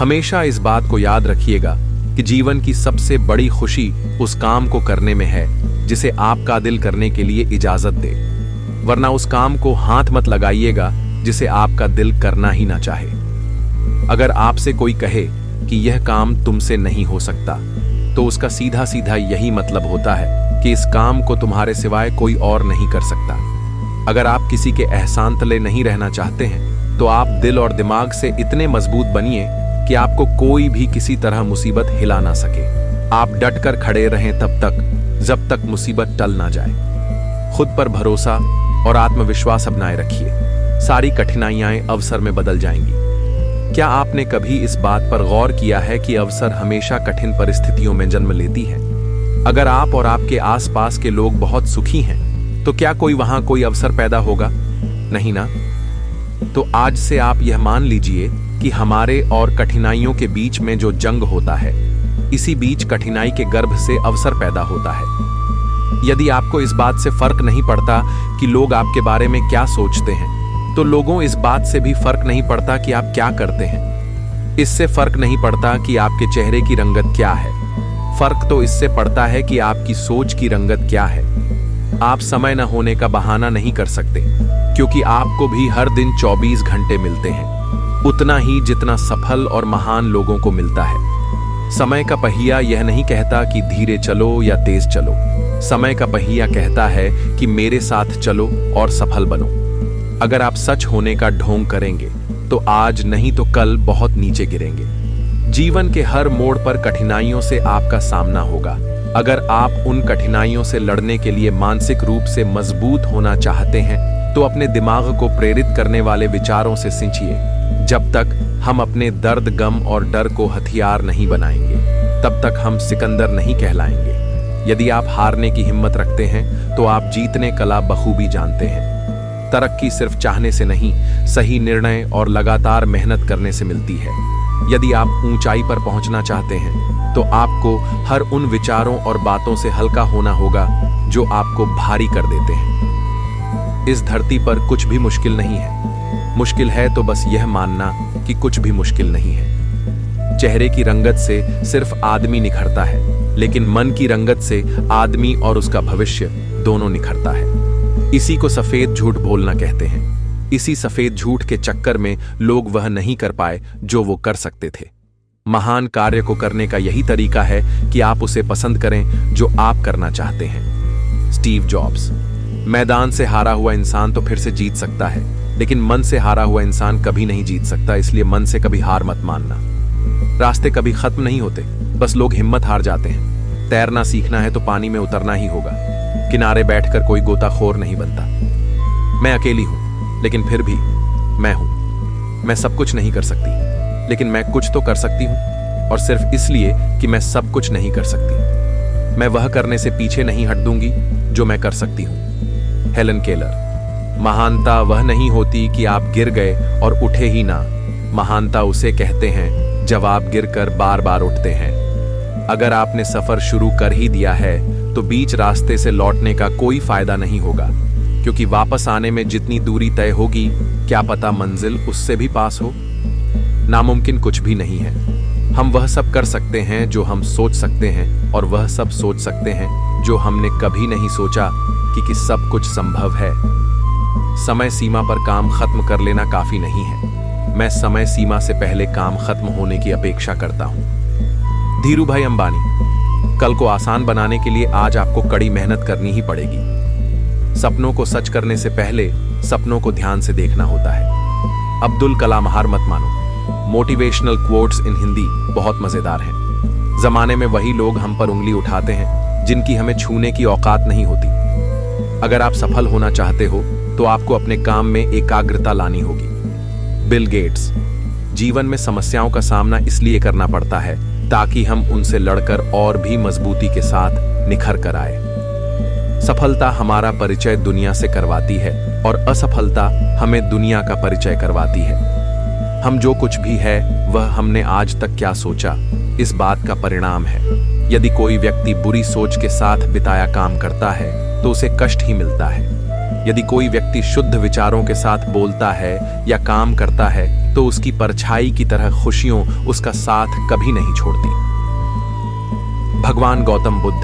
हमेशा इस बात को याद रखिएगा कि जीवन की सबसे बड़ी खुशी उस काम को करने में है जिसे आप काबिल करने के लिए इजाजत दे, वरना उस काम को हाथ मत लगाइएगा जिसे आपका दिल करना ही ना चाहे। अगर आपसे कोई कहे कि यह काम तुमसे नहीं हो सकता, तो उसका सीधा सीधा यही मतलब होता है कि इस काम को तुम्हारे सिवाय कोई और नहीं कर सकता। अगर आप किसी के एहसान तले नहीं रहना चाहते हैं, तो आप दिल और दिमाग से इतने मजबूत बनिए कि आपको कोई भी किसी तरह मुसीबत हिला ना सके। आप डट कर खड़े रहें तब तक जब तक मुसीबत टल ना जाए। खुद पर भरोसा और आत्मविश्वास अपनाए रखिए। सारी कठिनाइयां अवसर में बदल जाएंगी। क्या आपने कभी इस बात पर गौर किया है कि अवसर हमेशा कठिन परिस्थितियों में जन्म लेती है? अगर आप और आपके आसपास के लोग बहुत सुखी हैं, तो क्या वहां कोई अवसर पैदा होगा? नहीं ना। तो आज से आप यह मान लीजिए कि हमारे और कठिनाइयों के बीच में जो जंग होता है, इसी बीच कठिनाई के गर्भ से अवसर पैदा होता है। यदि आपको इस बात से फर्क नहीं पड़ता कि लोग आपके बारे में क्या सोचते हैं, तो लोगों इस बात से भी फर्क नहीं पड़ता कि आप क्या करते हैं। इससे फर्क नहीं पड़ता कि आपके चेहरे की रंगत क्या है। फर्क तो इससे पड़ता है कि आपकी सोच की रंगत क्या है। आप समय न होने का बहाना नहीं कर सकते, क्योंकि आपको भी हर दिन 24 घंटे मिलते हैं, उतना ही जितना सफल और महान लोगों को मिलता है। समय का पहिया यह नहीं कहता कि धीरे चलो या तेज चलो। समय का पहिया कहता है कि मेरे साथ चलो और सफल बनो। अगर आप सच होने का ढोंग करेंगे, तो आज नहीं तो कल बहुत नीचे गिरेंगे। जीवन के हर मोड़ पर कठिनाइयों से आपका सामना होगा। अगर आप उन कठिनाइयों से लड़ने के लिए मानसिक रूप से मजबूत होना चाहते हैं, तो अपने दिमाग को प्रेरित करने वाले विचारों से सिंचिए। जब तक हम अपने दर्द, गम और डर को हथियार नहीं बनाएंगे, तब तक हम सिकंदर नहीं कहलाएंगे। यदि आप हारने की हिम्मत रखते हैं, तो आप जीतने कला बखूबी जानते हैं। तरक्की सिर्फ चाहने से नहीं, सही निर्णय और लगातार मेहनत करने से मिलती है। यदि आप ऊंचाई पर पहुंचना चाहते हैं, तो आपको हर उन विचारों और बातों से हल्का होना होगा जो आपको भारी कर देते हैं। इस धरती पर कुछ भी मुश्किल नहीं है। मुश्किल है तो बस यह मानना कि कुछ भी मुश्किल नहीं है। चेहरे की रंगत से सिर्फ आदमी निखरता है, लेकिन मन की रंगत से आदमी और उसका भविष्य दोनों निखरता है। इसी को सफेद झूठ बोलना कहते हैं। इसी सफेद झूठ के चक्कर में लोग वह नहीं कर पाए जो वो कर सकते थे। महान कार्य को करने का यही तरीका है कि आप उसे पसंद करें जो आप करना चाहते हैं। Steve jobs. मैदान से हारा हुआ इंसान तो फिर से जीत सकता है, लेकिन मन से हारा हुआ इंसान कभी नहीं जीत सकता। इसलिए मन से कभी हार मत मानना। रास्ते कभी खत्म नहीं होते, बस लोग हिम्मत हार जाते हैं। तैरना सीखना है तो पानी में उतरना ही होगा। किनारे बैठकर कोई गोताखोर नहीं बनता। मैं अकेली हूं, लेकिन फिर भी मैं हूं। मैं सब कुछ नहीं कर सकती, लेकिन मैं कुछ तो कर सकती हूं, और सिर्फ इसलिए कि मैं सब कुछ नहीं कर सकती, मैं वह करने से पीछे नहीं हट दूंगी जो मैं कर सकती हूं। Helen Keller. महानता वह नहीं होती कि आप गिर गए और उठे ही ना। महानता उसे कहते हैं जब आप गिरकर बार बार उठते हैं। अगर आपने सफर शुरू कर ही दिया है, तो बीच रास्ते से लौटने का कोई फायदा नहीं होगा, क्योंकि वापस आने में जितनी दूरी तय होगी, क्या पता मंजिल उससे भी पास हो। नामुमकिन कुछ भी नहीं है। हम वह सब कर सकते हैं जो हम सोच सकते हैं, और वह सब सोच सकते हैं जो हमने कभी नहीं सोचा कि सब कुछ संभव है। समय सीमा पर काम खत्म कर लेना काफी नहीं है। मैं समय सीमा से पहले काम खत्म होने की अपेक्षा करता हूं। धीरू भाई अंबानी। कल को आसान बनाने के लिए आज आपको कड़ी मेहनत करनी ही पड़ेगी। सपनों को सच करने से पहले सपनों को ध्यान से देखना होता है। अब्दुल कलाम। हार मत मानो। मोटिवेशनल क्वोट्स इन हिंदी बहुत मजेदार हैं। जमाने में वही लोग हम पर उंगली उठाते हैं जिनकी हमें छूने की औकात नहीं होती। अगर आप सफल होना चाहते हो, तो आपको अपने काम में एकाग्रता लानी होगी। Bill Gates. जीवन में समस्याओं का सामना इसलिए करना पड़ता है ताकि हम उनसे लड़कर और भी मजबूती के साथ निखर कर आए। सफलता हमारा परिचय दुनिया से करवाती है, और असफलता हमें दुनिया का परिचय करवाती है। हम जो कुछ भी है, वह हमने आज तक क्या सोचा, इस बात का परिणाम है। यदि कोई व्यक्ति बुरी सोच के साथ बिताया काम करता है, तो उसे कष्ट ही मिलता है। यदि कोई व्यक्ति शुद्ध विचारों के साथ बोलता है या काम करता है तो उसकी परछाई की तरह खुशियों उसका साथ कभी नहीं छोड़ती। भगवान गौतम बुद्ध,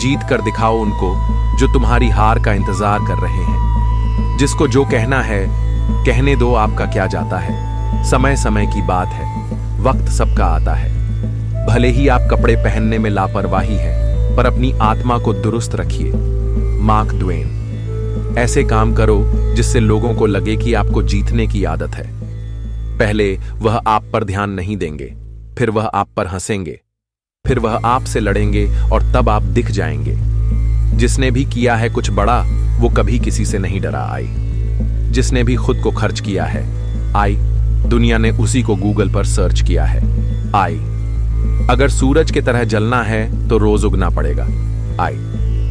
जीत कर दिखाओ उनको जो तुम्हारी हार का इंतजार कर रहे हैं। जिसको जो कहना है कहने दो, आपका क्या जाता है। समय समय की बात है, वक्त सबका आता है। भले ही आप कपड़े पहनने में लापरवाही है, पर अपनी आत्मा को दुरुस्त रखिए। Mark Twain. ऐसे काम करो जिससे लोगों को लगे कि आपको जीतने की आदत है। पहले वह आप पर ध्यान नहीं देंगे, फिर वह आप पर हंसेंगे, फिर वह आपसे लड़ेंगे और तब आप दिख जाएंगे। जिसने भी किया है कुछ बड़ा, वो कभी किसी से नहीं डरा। आई, जिसने भी खुद को खर्च किया है, आई, दुनिया ने उसी को गूगल पर सर्च किया है। आई, अगर सूरज की तरह जलना है तो रोज उगना पड़ेगा। आई,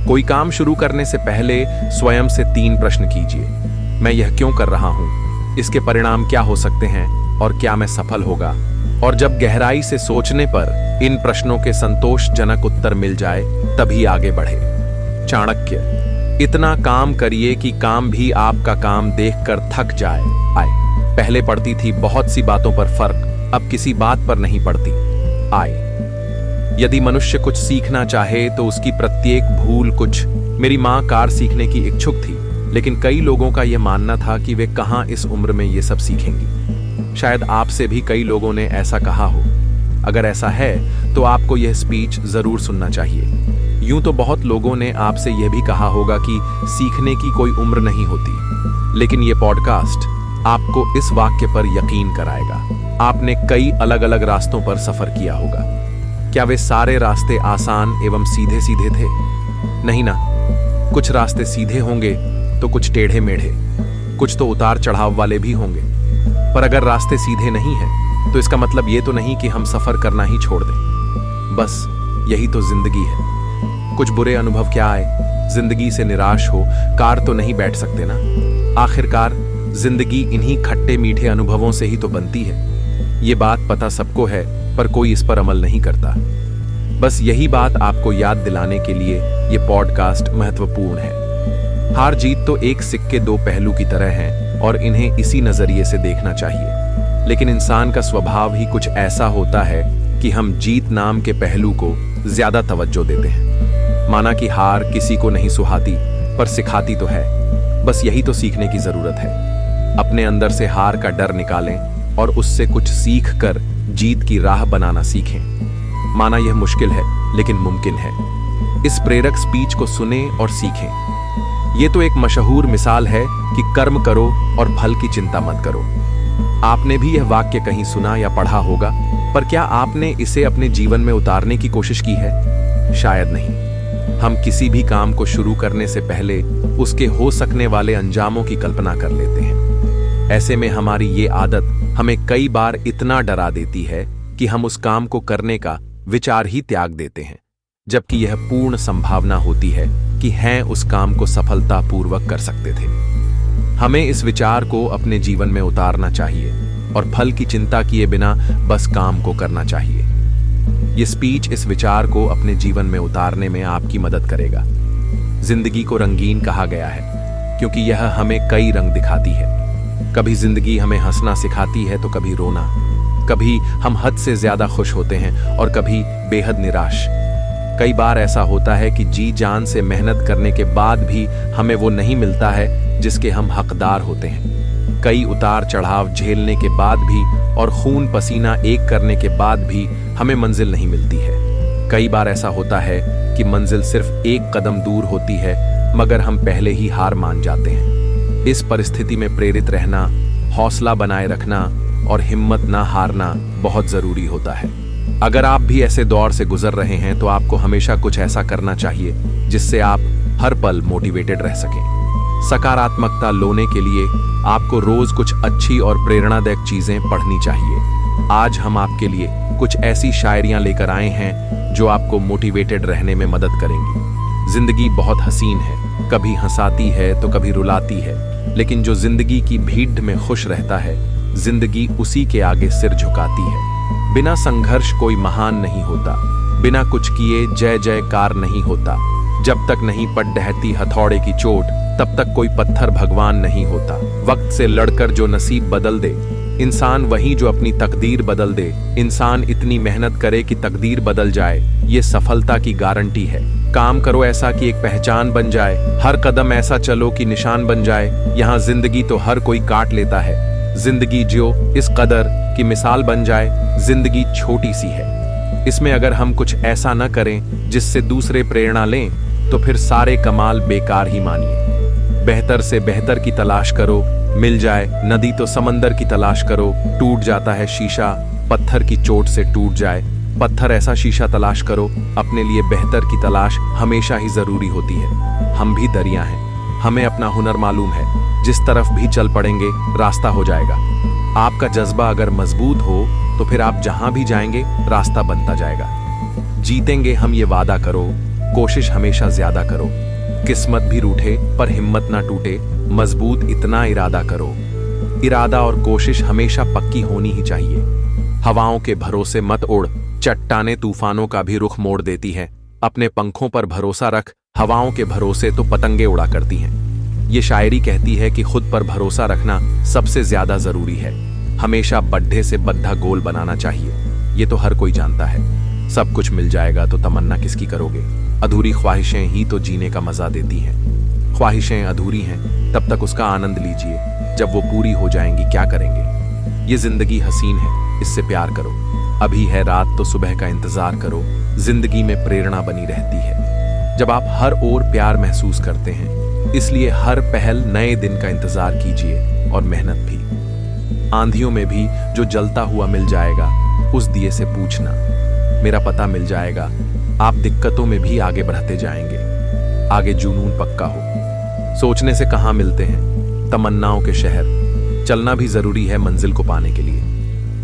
कोई काम शुरू करने से पहले स्वयं से 3 प्रश्न कीजिए। मैं यह क्यों कर रहा हूं? इसके परिणाम क्या हो सकते हैं? और क्या मैं सफल होगा? और जब गहराई से सोचने पर इन प्रश्नों के संतोषजनक उत्तर मिल जाए, तभी आगे बढ़े। चाणक्य। इतना काम करिए कि काम भी आपका काम देखकर थक जाए। आई, पहले पड़ती थी बहुत सी बातों पर फर्क, अब किसी बात पर नहीं पड़ती। आई, यदि मनुष्य कुछ सीखना चाहे तो उसकी प्रत्येक भूल कुछ। मेरी माँ कार सीखने की इच्छुक थी, लेकिन कई लोगों का यह मानना था कि वे कहाँ इस उम्र में ये सब सीखेंगी। शायद आपसे भी कई लोगों ने ऐसा कहा हो। अगर ऐसा है तो आपको यह स्पीच जरूर सुनना चाहिए। यूं तो बहुत लोगों ने आपसे यह भी कहा होगा कि सीखने की कोई उम्र नहीं होती, लेकिन यह पॉडकास्ट आपको इस वाक्य पर यकीन कराएगा। आपने कई अलग अलग रास्तों पर सफर किया होगा। क्या वे सारे रास्ते आसान एवं सीधे सीधे थे? नहीं ना। कुछ रास्ते सीधे होंगे तो कुछ टेढ़े मेढ़े, कुछ तो उतार चढ़ाव वाले भी होंगे। पर अगर रास्ते सीधे नहीं हैं, तो इसका मतलब ये तो नहीं कि हम सफर करना ही छोड़ दें। बस यही तो जिंदगी है। कुछ बुरे अनुभव क्या आए, जिंदगी से निराश हो, कार तो नहीं बैठ सकते ना। आखिरकार जिंदगी इन्हीं खट्टे मीठे अनुभवों से ही तो बनती है। ये बात पता सबको है, पर कोई इस पर अमल नहीं करता। बस यही बात आपको याद दिलाने के लिए ये पॉडकास्ट महत्वपूर्ण है। हार जीत तो एक सिक्के 2 पहलू की तरह हैं और इन्हें इसी नजरिए से देखना चाहिए। लेकिन इंसान का स्वभाव ही कुछ ऐसा होता है कि हम जीत नाम के पहलू को ज्यादा तवज्जो देते हैं। माना कि हार किसी को नहीं सुहाती, पर सिखाती तो है। बस यही तो सीखने की जरूरत है। अपने अंदर से हार का डर निकालें और उससे कुछ सीख कर जीत की राह बनाना सीखें। माना यह मुश्किल है, लेकिन मुमकिन है। इस प्रेरक स्पीच को सुने और सीखें। यह तो एक मशहूर मिसाल है कि कर्म करो और फल की चिंता मत करो। आपने भी यह वाक्य कहीं सुना या पढ़ा होगा, पर क्या आपने इसे अपने जीवन में उतारने की कोशिश की है? शायद नहीं। हम किसी भी काम को शुरू करने से पहले उसके हो सकने वाले अंजामों की कल्पना कर लेते हैं। ऐसे में हमारी ये आदत हमें कई बार इतना डरा देती है कि हम उस काम को करने का विचार ही त्याग देते हैं, जबकि यह पूर्ण संभावना होती है कि हैं उस काम को सफलतापूर्वक कर सकते थे। हमें इस विचार को अपने जीवन में उतारना चाहिए और फल की चिंता किए बिना बस काम को करना चाहिए। यह स्पीच इस विचार को अपने जीवन में उतारने में आपकी मदद करेगा। जिंदगी को रंगीन कहा गया है क्योंकि यह हमें कई रंग दिखाती है। कभी जिंदगी हमें हंसना सिखाती है तो कभी रोना। कभी हम हद से ज्यादा खुश होते हैं और कभी बेहद निराश। कई बार ऐसा होता है कि जी जान से मेहनत करने के बाद भी हमें वो नहीं मिलता है जिसके हम हकदार होते हैं। कई उतार चढ़ाव झेलने के बाद भी और खून पसीना एक करने के बाद भी हमें मंजिल नहीं मिलती है। कई बार ऐसा होता है कि मंजिल सिर्फ एक कदम दूर होती है, मगर हम पहले ही हार मान जाते हैं। इस परिस्थिति में प्रेरित रहना, हौसला बनाए रखना और हिम्मत ना हारना बहुत जरूरी होता है। अगर आप भी ऐसे दौर से गुजर रहे हैं तो आपको हमेशा कुछ ऐसा करना चाहिए जिससे आप हर पल मोटिवेटेड रह सकें। सकारात्मकता लाने के लिए आपको रोज कुछ अच्छी और प्रेरणादायक चीजें पढ़नी चाहिए। आज हम आपके लिए कुछ ऐसी शायरियां लेकर आए हैं जो आपको मोटिवेटेड रहने में मदद करेंगी। जिंदगी बहुत हसीन है, कभी हंसाती है तो कभी रुलाती है, लेकिन जो जिंदगी की भीड़ में खुश रहता है, जिंदगी उसी के आगे सिर झुकाती है। बिना संघर्ष कोई महान नहीं होता, बिना कुछ किए जय जयकार नहीं होता। जब तक नहीं पड़ ढहती हथौड़े की चोट, तब तक कोई पत्थर भगवान नहीं होता। वक्त से लड़कर जो नसीब बदल दे इंसान वही जो अपनी तकदीर बदल दे। इंसान इतनी मेहनत करे कि तकदीर बदल जाए, ये सफलता की गारंटी है। काम करो ऐसा कि एक पहचान बन जाए, हर कदम ऐसा चलो कि निशान बन जाए। यहाँ जिंदगी तो हर कोई काट लेता है, जिंदगी जियो इस कदर कि मिसाल बन जाए। जिंदगी छोटी सी है, इसमें अगर हम कुछ ऐसा न करें जिससे दूसरे प्रेरणा लें तो फिर सारे कमाल बेकार ही मानिए। बेहतर से बेहतर की तलाश करो, मिल जाए नदी तो समंदर की तलाश करो। टूट जाता है शीशा पत्थर की चोट से टूट जाए, पत्थर ऐसा शीशा तलाश करो। अपने लिए बेहतर की तलाश हमेशा ही जरूरी होती है। हम भी दरिया हैं, हमें अपना हुनर मालूम है, जिस तरफ भी चल पड़ेंगे रास्ता हो जाएगा। आपका जज्बा अगर मजबूत हो तो फिर आप जहां भी जाएंगे रास्ता बनता जाएगा। जीतेंगे हम ये वादा करो, कोशिश हमेशा ज्यादा करो। किस्मत भी रूठे पर हिम्मत ना टूटे, मजबूत इतना इरादा करो। इरादा और कोशिश हमेशा पक्की होनी ही चाहिए। हवाओं के भरोसे मत उड़, चट्टाने तूफानों का भी रुख मोड़ देती हैं। अपने पंखों पर भरोसा रख, हवाओं के भरोसे तो पतंगे उड़ा करती हैं। ये शायरी कहती है कि खुद पर भरोसा रखना सबसे ज्यादा जरूरी है। हमेशा बड्ढे से बद्धा गोल बनाना चाहिए, ये तो हर कोई जानता है। सब कुछ मिल जाएगा तो तमन्ना किसकी करोगे। अधूरी ख्वाहिशें ही तो जीने का मजा देती हैं। ख्वाहिशें अधूरी हैं तब तक उसका आनंद लीजिए, जब वो पूरी हो जाएंगी क्या करेंगे। ये जिंदगी हसीन है, इससे प्यार करो। अभी है रात तो सुबह का इंतजार करो, जिंदगी में प्रेरणा बनी रहती है जब आप हर ओर प्यार महसूस करते हैं। इसलिए हर पहल नए दिन का इंतजार कीजिए और मेहनत भी। आंधियों में भी जो जलता हुआ मिल जाएगा उस दिए से पूछना, मेरा पता मिल जाएगा। आप दिक्कतों में भी आगे बढ़ते जाएंगे, आगे जुनून पक्का हो। सोचने से कहाँ मिलते हैं तमन्नाओं के शहर, चलना भी जरूरी है मंजिल को पाने के लिए।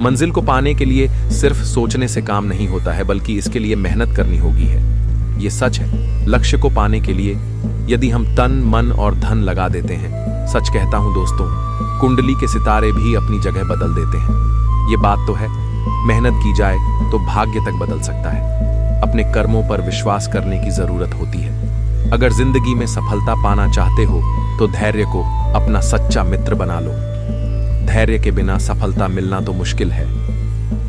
मंजिल को पाने के लिए सिर्फ सोचने से काम नहीं होता है, बल्कि इसके लिए मेहनत करनी होगी है। ये सच है। लक्ष्य को पाने के लिए यदि हम तन मन और धन लगा देते हैं, सच कहता हूं दोस्तों, कुंडली के सितारे भी अपनी जगह बदल देते हैं। ये बात तो है, मेहनत की जाए तो भाग्य तक बदल सकता है। अपने कर्मों पर विश्वास करने की जरूरत होती है। अगर जिंदगी में सफलता पाना चाहते हो तो धैर्य को अपना सच्चा मित्र बना लो। धैर्य के बिना सफलता मिलना तो मुश्किल है।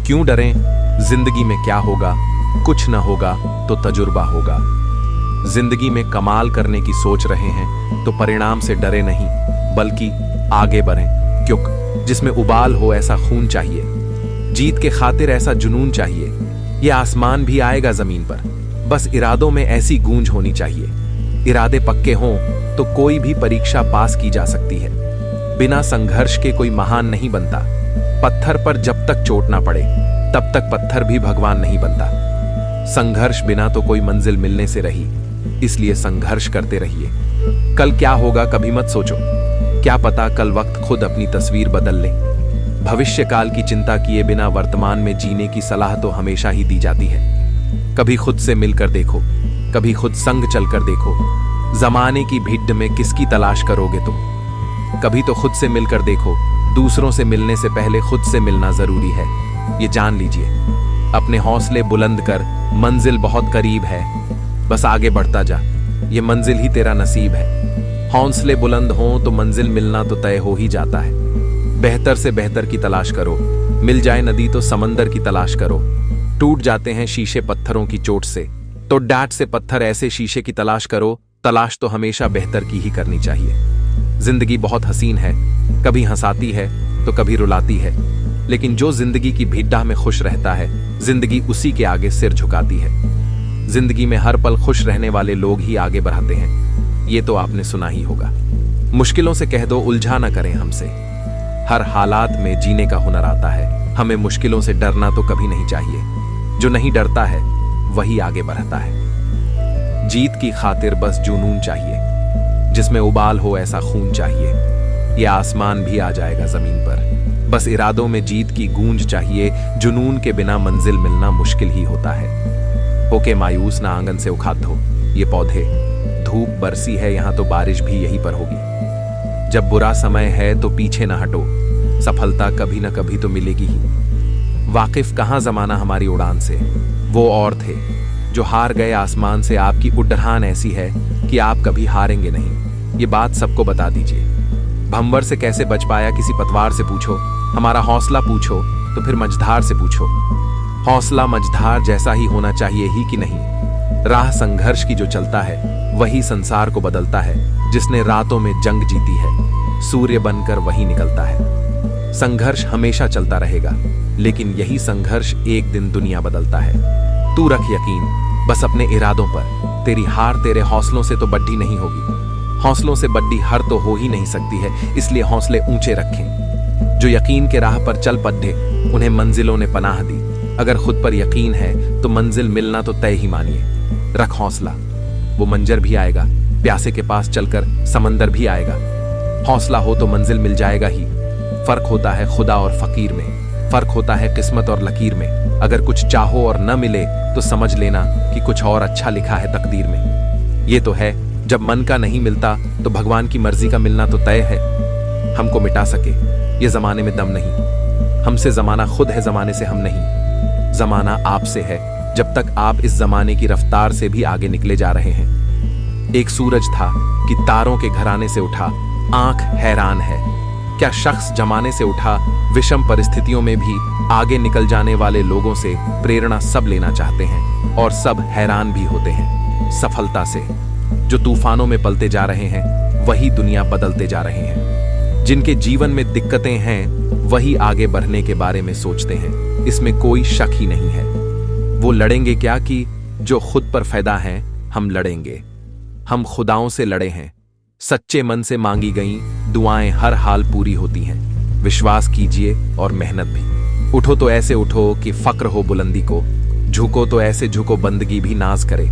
क्यों डरें, जिंदगी में क्या होगा, कुछ न होगा तो तजुर्बा होगा। जिंदगी में कमाल करने की सोच रहे हैं तो परिणाम से डरे नहीं, बल्कि आगे बढ़ें। क्योंकि जिसमें उबाल हो ऐसा खून चाहिए, जीत के खातिर ऐसा जुनून चाहिए। ये आसमान भी आएगा जमीन पर, बस इरादों में ऐसी गूंज होनी चाहिए। इरादे पक्के हों तो कोई भी परीक्षा पास की जा सकती है। बिना संघर्ष के कोई महान नहीं बनता। पत्थर पर जब तक चोट ना पड़े तब तक पत्थर भी भगवान नहीं बनता। संघर्ष बिना तो कोई मंजिल मिलने से रही, इसलिए संघर्ष करते रहिए। कल क्या होगा कभी मत सोचो, क्या पता कल वक्त खुद अपनी तस्वीर बदल ले। भविष्य काल की चिंता किए बिना वर्तमान में जीने की सलाह तो हमेशा ही दी जाती है। कभी खुद से मिलकर देखो, कभी खुद संग चलकर देखो। जमाने की भीड़ में किसकी तलाश करोगे तुम। कभी तो खुद से मिलकर देखो, दूसरों से मिलने से पहले खुद से मिलना जरूरी है, ये जान लीजिए। अपने हौसले बुलंद कर, मंजिल बहुत करीब है, बस आगे बढ़ता जा, ये मंजिल ही तेरा नसीब है। हौसले बुलंद हों तो मंजिल मिलना तो तय हो ही जाता है। बेहतर से बेहतर की तलाश करो, मिल जाए नदी तो समंदर की तलाश करो। टूट जाते हैं शीशे पत्थरों की चोट से, तो डांट से पत्थर ऐसे शीशे की तलाश करो। तलाश तो हमेशा बेहतर की ही करनी चाहिए। जिंदगी बहुत हसीन है, कभी हंसाती है तो कभी रुलाती है, लेकिन जो जिंदगी की भिड्डा में खुश रहता है, जिंदगी उसी के आगे सिर झुकाती है। जिंदगी में हर पल खुश रहने वाले लोग ही आगे बढ़ाते हैं, ये तो आपने सुना ही होगा। मुश्किलों से कह दो उलझा ना करें हमसे, हर हालात में जीने का हुनर आता है। हमें मुश्किलों से डरना तो कभी नहीं चाहिए, जो नहीं डरता है वही आगे बढ़ता है। जीत की खातिर बस जुनून चाहिए, जिसमें उबाल हो ऐसा खून चाहिए। ये आसमान भी आ जाएगा जमीन पर, बस इरादों में जीत की गूंज चाहिए। जुनून के बिना मंजिल मिलना मुश्किल ही होता है। होके मायूस ना आंगन से उखाड़ दो ये पौधे, धूप बरसी है यहाँ तो बारिश भी यहीं पर होगी। जब बुरा समय है तो पीछे ना हटो, सफलता कभी ना कभी तो मिलेगी ही। वाकिफ कहाँ जमाना हमारी उड़ान से, वो और थे जो हार गए आसमान से। आपकी उड़ान ऐसी है कि आप कभी हारेंगे नहीं। ये बात सबको बता दीजिए। भंवर से कैसे बच पाया किसी पतवार से पूछो, हमारा हौसला पूछो तो फिर मझधार से पूछो। हौसला मझधार जैसा ही होना चाहिए ही कि नहीं? राह संघर्ष की जो चलता है वही संसार को बदलता है। जिसने रातों में जंग जीती है सूर्य बनकर वही निकलता है। संघर्ष हमेशा चलता रहेगा, लेकिन यही संघर्ष एक दिन दुनिया बदलता है। तू रख यकीन बस अपने इरादों पर। तेरी हार तेरे हौसलों से तो बड्डी नहीं होगी। हौसलों से बड्डी हार तो हो ही नहीं सकती है, इसलिए हौसले ऊंचे रखें। जो यकीन के राह पर चल पड़े उन्हें मंजिलों ने पनाह दी। अगर खुद पर यकीन है तो मंजिल मिलना तो तय ही मानिए। रख हौसला, वो मंजर भी आएगा। प्यासे के पास चलकर समंदर भी आएगा। हौसला हो तो मंजिल मिल जाएगा ही। फर्क होता है खुदा और फकीर में, फर्क होता है किस्मत और लकीर में। अगर कुछ चाहो और न मिले तो समझ लेना कि कुछ और अच्छा लिखा है तकदीर में। ये तो है जब मन का नहीं मिलता तो भगवान की मर्जी का मिलना तो तय है। हमको मिटा सके ये जमाने में दम नहीं। हमसे जमाना खुद है, जमाने से हम नहीं। जमाना आपसे है, जब तक आप इस जमाने की रफ्तार से भी आगे निकले जा रहे हैं। एक सूरज था कि तारों के घराने से उठा, आंख हैरान है। क्या शख्स जमाने से उठा, विषम परिस्थितियों में भी आगे निकल जाने वाले लोगों से प्रेरणा सब लेना चाहते हैं और सब हैरान भी होते हैं सफलता से। जो तूफानों में पलते जा रहे हैं वही दुनिया बदलते जा रहे हैं। जिनके जीवन में दिक्कतें हैं वही आगे बढ़ने के बारे में सोचते हैं, इसमें कोई शक ही नहीं है। वो लड़ेंगे क्या कि जो खुद पर फायदा है, हम लड़ेंगे। हम खुदाओं से लड़े हैं, सच्चे मन से मांगी गई दुआएं हर हाल पूरी होती हैं। विश्वास कीजिए और मेहनत भी। उठो तो ऐसे उठो कि फक्र हो बुलंदी को, झुको तो ऐसे झुको बंदगी भी नाज करे।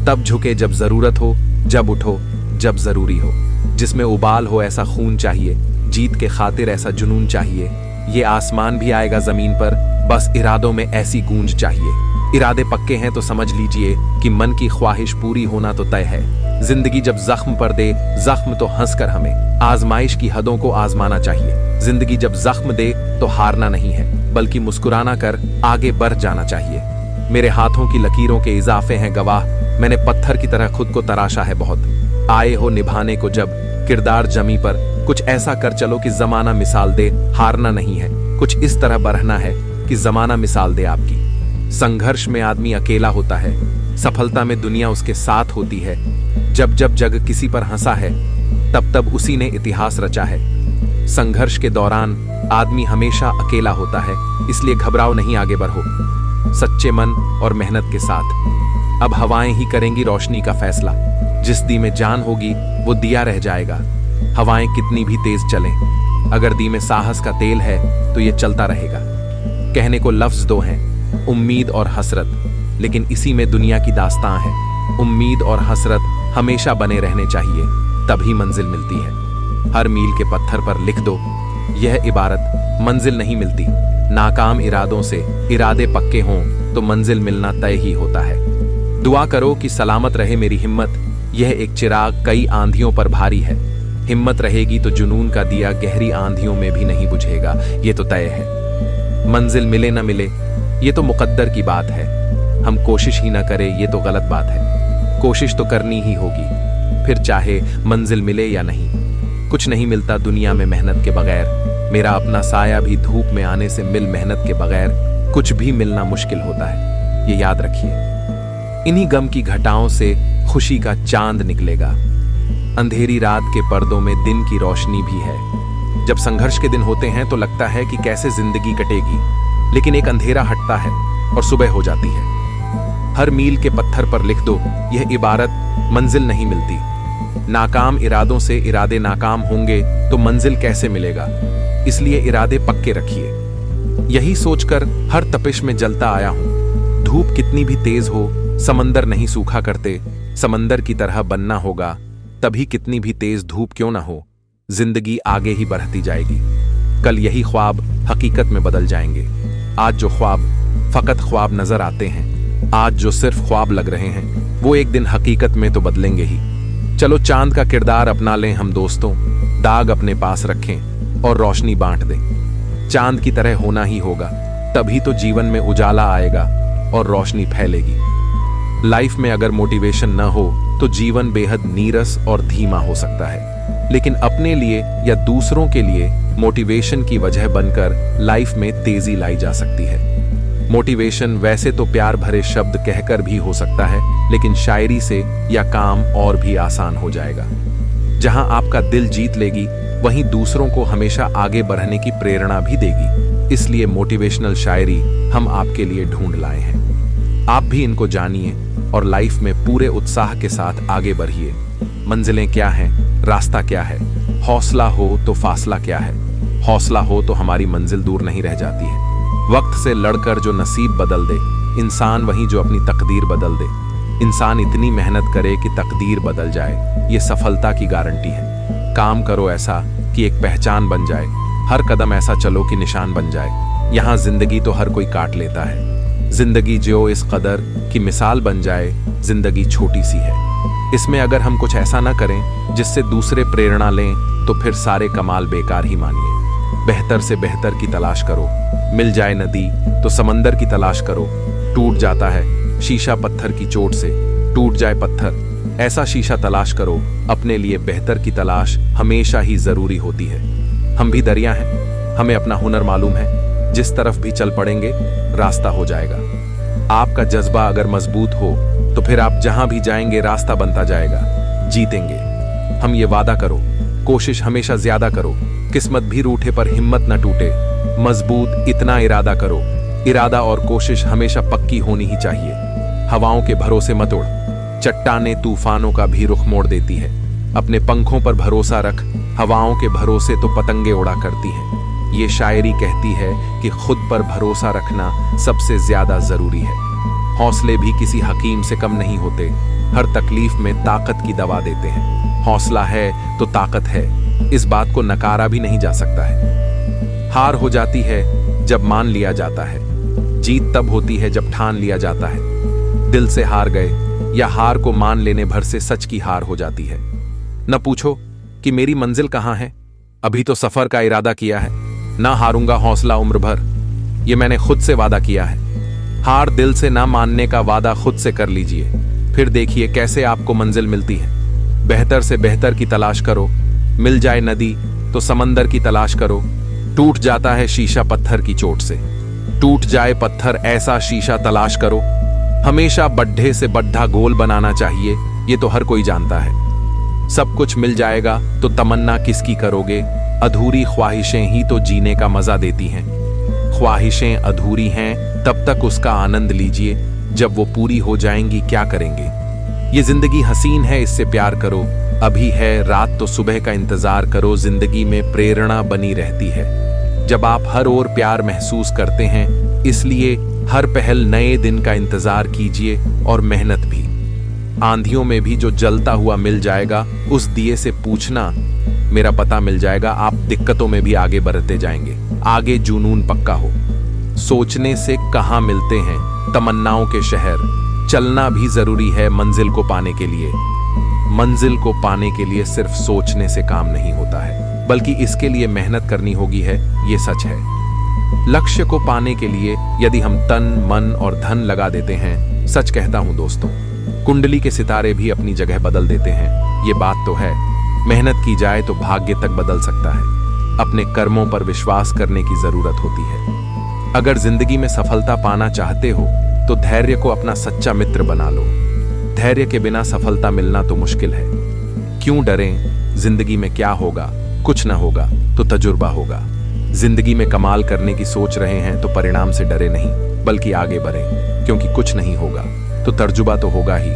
तब झुके जब जरूरत हो, जब उठो जब जरूरी हो। जिसमें उबाल हो ऐसा खून चाहिए, जीत के खातिर ऐसा जुनून चाहिए। ये आसमान भी आएगा जमीन पर, बस इरादों में ऐसी गूंज चाहिए। इरादे पक्के हैं तो समझ लीजिए कि मन की ख्वाहिश पूरी होना तो तय है। जिंदगी जब जख्म पर दे, जख्म तो हंसकर हमें आजमाइश की हदों को आजमाना चाहिए। जिंदगी जब जख्म दे तो हारना नहीं है, बल्कि मुस्कुराना कर आगे बढ़ जाना चाहिए। मेरे हाथों की लकीरों के इजाफे हैं गवाह, मैंने पत्थर की तरह खुद को तराशा है बहुत। आए हो निभाने को जब किरदार जमी पर, कुछ ऐसा कर चलो कि जमाना मिसाल दे। हारना नहीं है, कुछ इस तरह बढ़ना है कि जमाना मिसाल दे आपकी। संघर्ष में आदमी अकेला होता है, सफलता में दुनिया उसके साथ होती है। जब जब जग किसी पर हंसा है, तब तब उसी ने इतिहास रचा है। संघर्ष के दौरान आदमी हमेशा अकेला होता है, इसलिए घबराओ नहीं, आगे बढ़ो सच्चे मन और मेहनत के साथ। अब हवाएं ही करेंगी रोशनी का फैसला। जिस दी में जान होगी वो दिया रह जाएगा। हवाएं कितनी भी तेज चलें, अगर दी में साहस का तेल है तो ये चलता रहेगा। कहने को लफ्ज दो हैं, उम्मीद और हसरत, लेकिन इसी में दुनिया की दास्तां है। उम्मीद और हसरत हमेशा बने रहने चाहिए, तभी मंजिल मिलती है। हर मील के पत्थर पर लिख दो यह इबारत, मंजिल नहीं मिलती। नाकाम इरादों से इरादे पक्के हों तो मंजिल मिलना तय ही होता है। दुआ करो कि सलामत रहे मेरी हिम्मत, यह एक चिराग कई आंधियों पर भारी है। हिम्मत रहेगी तो जुनून का दिया गहरी आंधियों में भी नहीं बुझेगा, ये तो तय है। मंजिल मिले न मिले ये तो मुकद्दर की बात है, हम कोशिश ही ना करें ये तो गलत बात है। कोशिश तो करनी ही होगी, फिर चाहे मंजिल मिले या नहीं। कुछ नहीं मिलता दुनिया में मेहनत के बगैर, मेरा अपना साया भी धूप में आने से मिल मेहनत के बगैर कुछ भी मिलना मुश्किल होता है, ये याद रखिए। इन्हीं गम की घटाओं से खुशी का चांद निकलेगा। अंधेरी रात के पर्दों में दिन की रोशनी भी है। जब संघर्ष के दिन होते हैं तो लगता है कि कैसे जिंदगी कटेगी, लेकिन एक अंधेरा हटता है और सुबह हो जाती है। हर मील के पत्थर पर लिख दो यह इबारत, मंजिल नहीं मिलती। नाकाम इरादों से इरादे नाकाम होंगे तो मंजिल कैसे मिलेगा, इसलिए इरादे पक्के रखिए। यही सोचकर हर तपिश में जलता आया हूं। धूप कितनी भी तेज हो, समंदर नहीं सूखा करते। समंदर की तरह बनना होगा, तभी कितनी भी तेज धूप क्यों ना हो, जिंदगी आगे ही बढ़ती जाएगी। कल यही ख्वाब हकीकत में बदल जाएंगे। आज जो ख्वाब फकत ख्वाब नजर आते हैं, आज जो सिर्फ ख्वाब लग रहे हैं, वो एक दिन हकीकत में तो बदलेंगे ही। चलो चांद का किरदार अपना लें हम दोस्तों, दाग अपने पास रखें और रोशनी बांट दें। चांद की तरह होना ही होगा, तभी तो जीवन में उजाला आएगा और रोशनी फैलेगी। लाइफ में अगर मोटिवेशन न हो तो जीवन बेहद नीरस और धीमा हो सकता है। लेकिन अपने लिए या दूसरों के लिए मोटिवेशन की वजह बनकर लाइफ में तेजी लाई जा सकती है। मोटिवेशन वैसे तो प्यार भरे शब्द कहकर भी हो सकता है, लेकिन शायरी से या काम और भी आसान हो जाएगा। जहां आपका दिल जीत लेगी, वहीं दूसरों को हमेशा आगे बढ़ने की प्रेरणा भी देगी। इसलिए मोटिवेशनल शायरी हम आपके लिए ढूंढ लाए हैं। आप भी इनको जानिए और लाइफ में पूरे उत्साह के साथ आगे बढ़िए। मंजिलें क्या हैं, रास्ता क्या है, हौसला हो तो फासला क्या है। हौसला हो तो हमारी मंजिल दूर नहीं रह जाती है। वक्त से लड़कर जो नसीब बदल दे, इंसान वही जो अपनी तकदीर बदल दे। इंसान इतनी मेहनत करे कि तकदीर बदल जाए, ये सफलता की गारंटी है। काम करो ऐसा कि एक पहचान बन जाए, हर कदम ऐसा चलो कि निशान बन जाए। यहाँ जिंदगी तो हर कोई काट लेता है, जिंदगी जियो इस कदर कि मिसाल बन जाए। जिंदगी छोटी सी है, इसमें अगर हम कुछ ऐसा ना करें जिससे दूसरे प्रेरणा लें, तो फिर सारे कमाल बेकार ही मानिए। बेहतर से बेहतर की तलाश करो, मिल जाए नदी तो समंदर की तलाश करो। टूट जाता है शीशा पत्थर की चोट से, टूट जाए पत्थर ऐसा शीशा तलाश करो। अपने लिए बेहतर की तलाश हमेशा ही जरूरी होती है। हम भी दरिया हैं, हमें अपना हुनर मालूम है। जिस तरफ भी चल पड़ेंगे रास्ता हो जाएगा। आपका जज्बा अगर मजबूत हो तो फिर आप जहां भी जाएंगे रास्ता बनता जाएगा। जीतेंगे, हम ये वादा करो। कोशिश हमेशा ज्यादा करो, किस्मत भी रूठे पर हिम्मत न टूटे। मजबूत इतना इरादा करो, इरादा और कोशिश हमेशा पक्की होनी ही चाहिए। हवाओं के भरोसे मत उड़, चट्टानें तूफानों का भी रुख मोड़ देती है। अपने पंखों पर भरोसा रख, हवाओं के भरोसे तो पतंगे उड़ा करती हैं। ये शायरी कहती है कि खुद पर भरोसा रखना सबसे ज्यादा जरूरी है। हौसले भी किसी हकीम से कम नहीं होते, हर तकलीफ में ताकत की दवा देते हैं। हौसला है तो ताकत है, इस बात को नकारा भी नहीं जा सकता है। हार हो जाती है जब मान लिया जाता है, जीत तब होती है जब ठान लिया जाता है। दिल से हार गए या हार को मान लेने भर से सच की हार हो जाती है। न पूछो कि मेरी मंजिल कहां है, अभी तो सफर का इरादा किया है। ना हारूंगा हौसला उम्र भर, ये मैंने खुद से वादा किया है। हार दिल से ना मानने का वादा खुद से कर लीजिए, फिर देखिए कैसे आपको मंजिल मिलती है। बेहतर से बेहतर की तलाश करो, मिल जाए नदी तो समंदर की तलाश करो। टूट जाता है शीशा पत्थर की चोट से, टूट जाए पत्थर ऐसा शीशा तलाश करो। हमेशा बड्ढे से बड्ढा गोल बनाना चाहिए, ये तो हर कोई जानता है। सब कुछ मिल जाएगा तो तमन्ना किसकी करोगे। अधूरी ख्वाहिशें ही तो जीने का मजा देती हैं। ख्वाहिशें अधूरी हैं तब तक उसका आनंद लीजिए, जब वो पूरी हो जाएंगी क्या करेंगे। ये जिंदगी हसीन है, इससे प्यार करो। अभी है रात तो सुबह का इंतजार करो। जिंदगी में प्रेरणा बनी रहती है जब आप हर ओर प्यार महसूस करते हैं। इसलिए हर पहल नए दिन का इंतजार कीजिए और मेहनत भी। आंधियों में भी जो जलता हुआ मिल जाएगा, उस दिए से पूछना मेरा पता मिल जाएगा। आप दिक्कतों में भी आगे बढ़ते जाएंगे, आगे जुनून पक्का हो। सोचने से कहाँ मिलते हैं तमन्नाओं के शहर, चलना भी जरूरी है मंजिल को पाने के लिए। मंजिल को पाने के लिए सिर्फ सोचने से काम नहीं होता है, बल्कि इसके लिए मेहनत करनी होगी है, ये सच है। लक्ष्य को पाने के लिए यदि हम तन मन और धन लगा देते हैं, सच कहता हूं दोस्तों, कुंडली के सितारे भी अपनी जगह बदल देते हैं। ये बात तो है, मेहनत की जाए तो भाग्य तक बदल सकता है। अपने कर्मों पर विश्वास करने की जरूरत होती है। अगर जिंदगी में सफलता पाना चाहते हो तो धैर्य को अपना सच्चा मित्र बना लो। धैर्य के बिना सफलता मिलना तो मुश्किल है। क्यों डरें, जिंदगी में क्या होगा, कुछ ना होगा तो तजुर्बा होगा। जिंदगी में कमाल करने की सोच रहे हैं तो परिणाम से डरे नहीं, बल्कि आगे बढ़ें, क्योंकि कुछ नहीं होगा तो तजुर्बा तो होगा ही।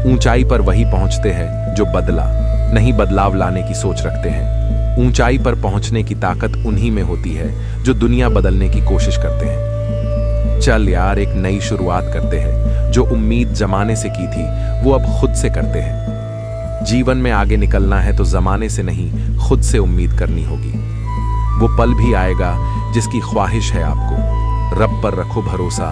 ऊंचाई पर वही पहुंचते हैं जो बदला नहीं बदलाव लाने की सोच रखते हैं। ऊंचाई पर पहुंचने की ताकत उन्हीं में होती है जो दुनिया बदलने की कोशिश करते हैं। चल यार, एक नई शुरुआत करते हैं। जो उम्मीद जमाने से की थी वो अब खुद से करते हैं। जीवन में आगे निकलना है तो जमाने से नहीं, खुद से उम्मीद करनी होगी। वो पल भी आएगा जिसकी ख्वाहिश है आपको। रब पर रखो भरोसा,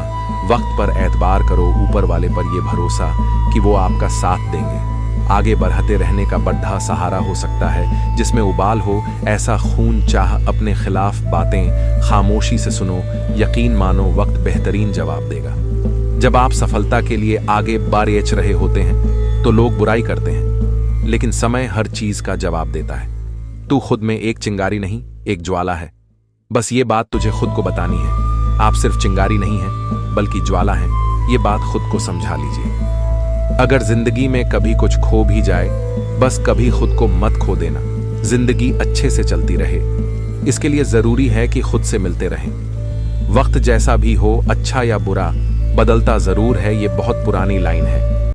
वक्त पर एतबार करो, ऊपर वाले पर ये भरोसा कि वो आपका साथ देंगे। आगे बढ़ते रहने का बड़ा सहारा हो सकता है जिसमें उबाल हो। ऐसा खून चाह अपने खिलाफ बातें खामोशी से सुनो, यकीन मानो वक्त बेहतरीन जवाब देगा। जब आप सफलता के लिए आगे बारेच रहे होते हैं तो लोग बुराई करते हैं, लेकिन समय हर चीज का जवाब देता है। तू खुद में एक चिंगारी नहीं, एक ज्वाला है। बस ये बात तुझे खुद को बतानी है। आप सिर्फ चिंगारी नहीं हैं, बल्कि ज्वाला हैं। ये बात खुद को समझा लीजिए। अगर जिंदगी में कभी कुछ खो भी जाए, बस कभी खुद को मत खो देना। जिंदगी अच्छे से चलती रहे, इसके लिए जरूरी है कि खुद से मिलते रहें। वक्त जैसा भी हो, अच्छा या बुरा, बदलता जरूर है। ये बहुत पुरानी लाइन है।